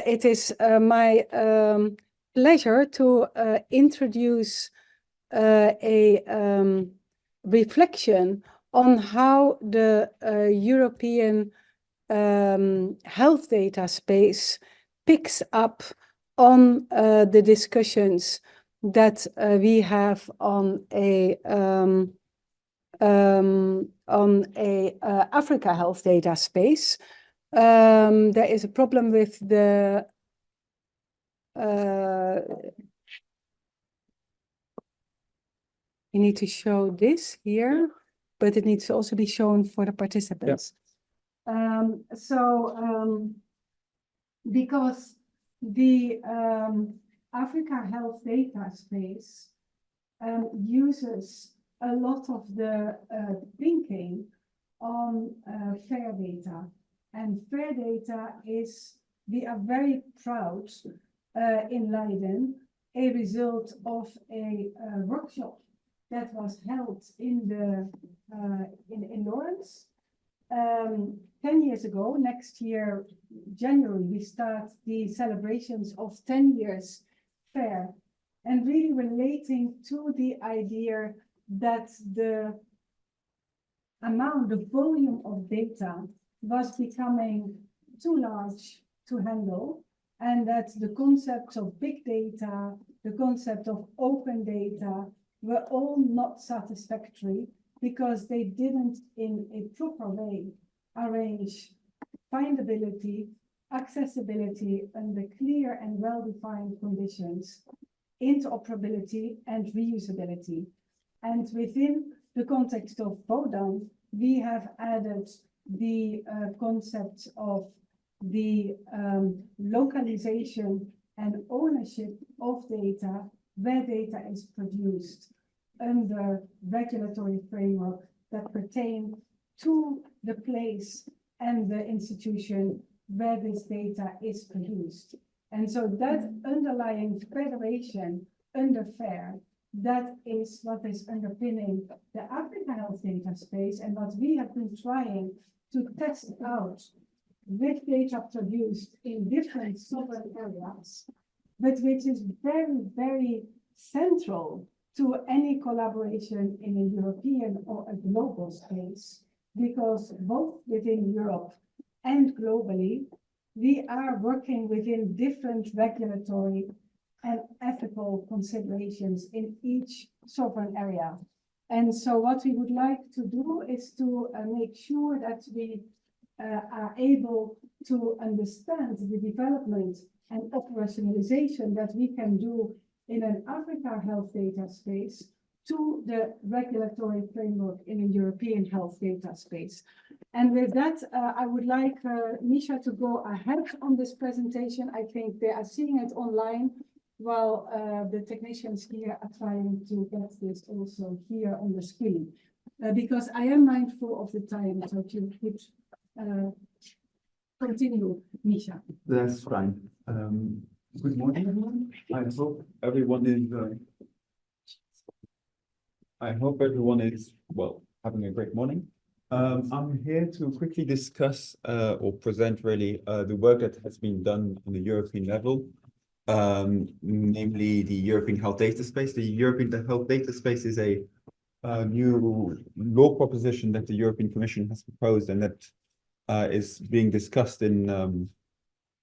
it is my pleasure to introduce a reflection on how the European health data space picks up on the discussions that we have on a Africa health data space. There is a problem with the you need to show this here, but it needs to also be shown for the participants. Because the Africa health data space uses a lot of the thinking on fair data. And fair data is, we are very proud in Leiden, a result of a workshop that was held in Lawrence 10 years ago. Next year, January, we start the celebrations of 10 years fair, and really relating to the idea that the amount, the volume of data was becoming too large to handle, and that the concepts of big data, the concept of open data were all not satisfactory because they didn't in a proper way arrange findability, accessibility under clear and well-defined conditions, interoperability and reusability. And within the context of VODAN, we have added the concept of the localization and ownership of data, where data is produced under regulatory framework that pertain to the place and the institution where this data is produced. And so that underlying federation under FAIR, that is what is underpinning the Africa health data space, and what we have been trying to test out with data produced in different sovereign areas, but which is very, very central to any collaboration in a European or a global space, because both within Europe and globally, we are working within different regulatory and ethical considerations in each sovereign area. And so what we would like to do is to make sure that we are able to understand the development and operationalization that we can do in an Africa health data space to the regulatory framework in a European health data space. And with that, I would like Misha to go ahead on this presentation. I think they are seeing it online, while the technicians here are trying to get this also here on the screen. Because I am mindful of the time, so if you could continue, Misha. That's fine. Good morning, everyone. I hope everyone is well, having a great morning. I'm here to quickly discuss or present really the work that has been done on the European level, namely the European health data space. The European health data space is a new law proposition that the European Commission has proposed, and that is being discussed in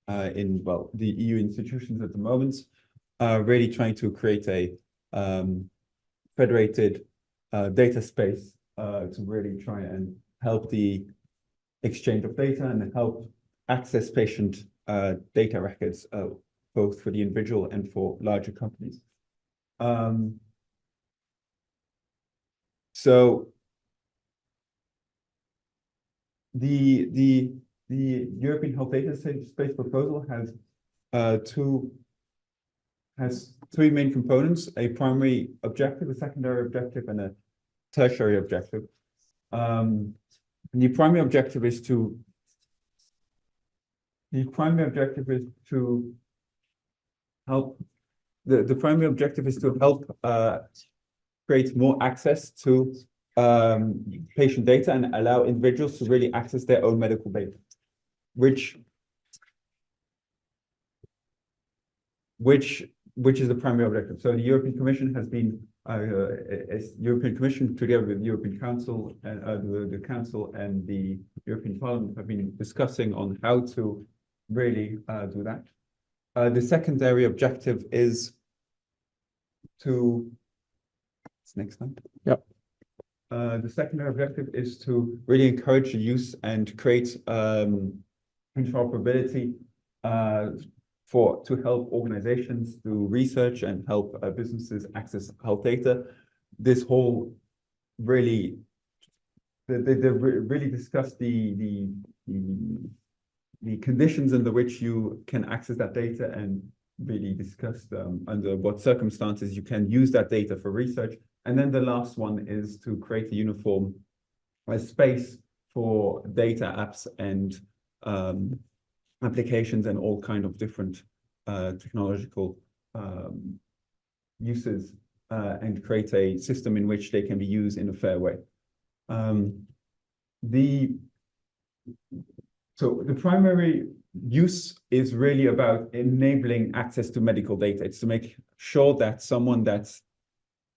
well, the EU institutions at the moment, really trying to create a federated data space to really try and help the exchange of data and help access patient data records, both for the individual and for larger companies. So the European health data space proposal has three main components: a primary objective, a secondary objective, and a tertiary objective. The primary objective is to help create more access to patient data and allow individuals to really access their own medical data, which which is the primary objective. So the European Commission has been, European Commission together with the European Council and the Council and the European Parliament have been discussing on how to really do that. The secondary objective is to, next slide. Yep. The secondary objective is to really encourage the use and create interoperability to help organizations do research and help businesses access health data. This whole really, they really discuss the conditions under which you can access that data and really discuss under what circumstances you can use that data for research. And then the last one is to create a uniform space for data apps and applications and all kind of different technological uses and create a system in which they can be used in a fair way. So the primary use is really about enabling access to medical data. It's to make sure that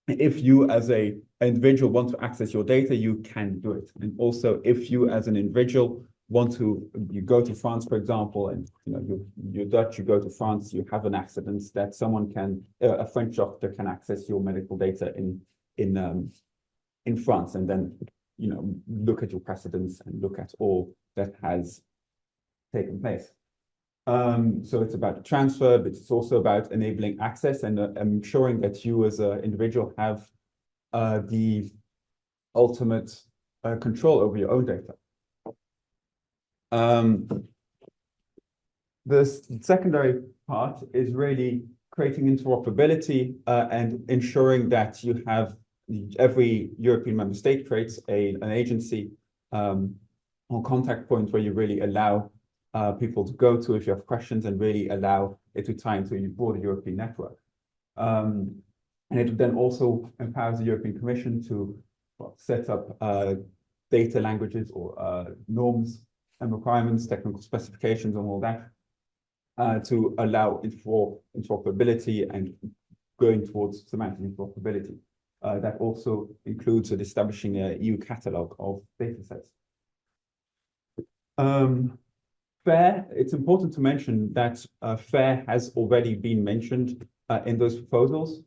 if you as an individual want to access your data, you can do it. And also if you as an individual you go to France, for example, and you're Dutch, you go to France, you have an accident, that someone can, a French doctor can access your medical data in France, and then look at your precedents and look at all that has taken place. So it's about transfer, but it's also about enabling access and ensuring that you as an individual have the ultimate control over your own data. The secondary part is really creating interoperability and ensuring that you have every European member state creates an agency or contact point where you really allow people to go to if you have questions and really allow it to tie into a broader European network. And it then also empowers the European Commission to set up data languages or norms and requirements, technical specifications and all that to allow interoperability and going towards semantic interoperability. That also includes establishing an EU catalog of data sets. FAIR, it's important to mention that FAIR has already been mentioned in those proposals,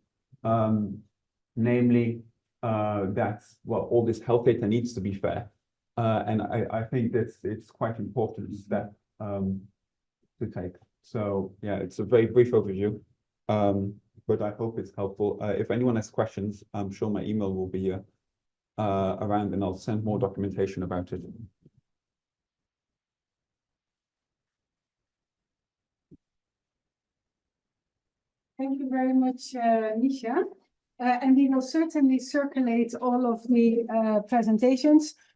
namely that, well, all this health data needs to be fair. And I think that it's quite important that to take. So yeah, it's a very brief overview, but I hope it's helpful. If anyone has questions, I'm sure my email will be around and I'll send more documentation about it. Thank you very much, Misha. And we will certainly circulate all of the presentations.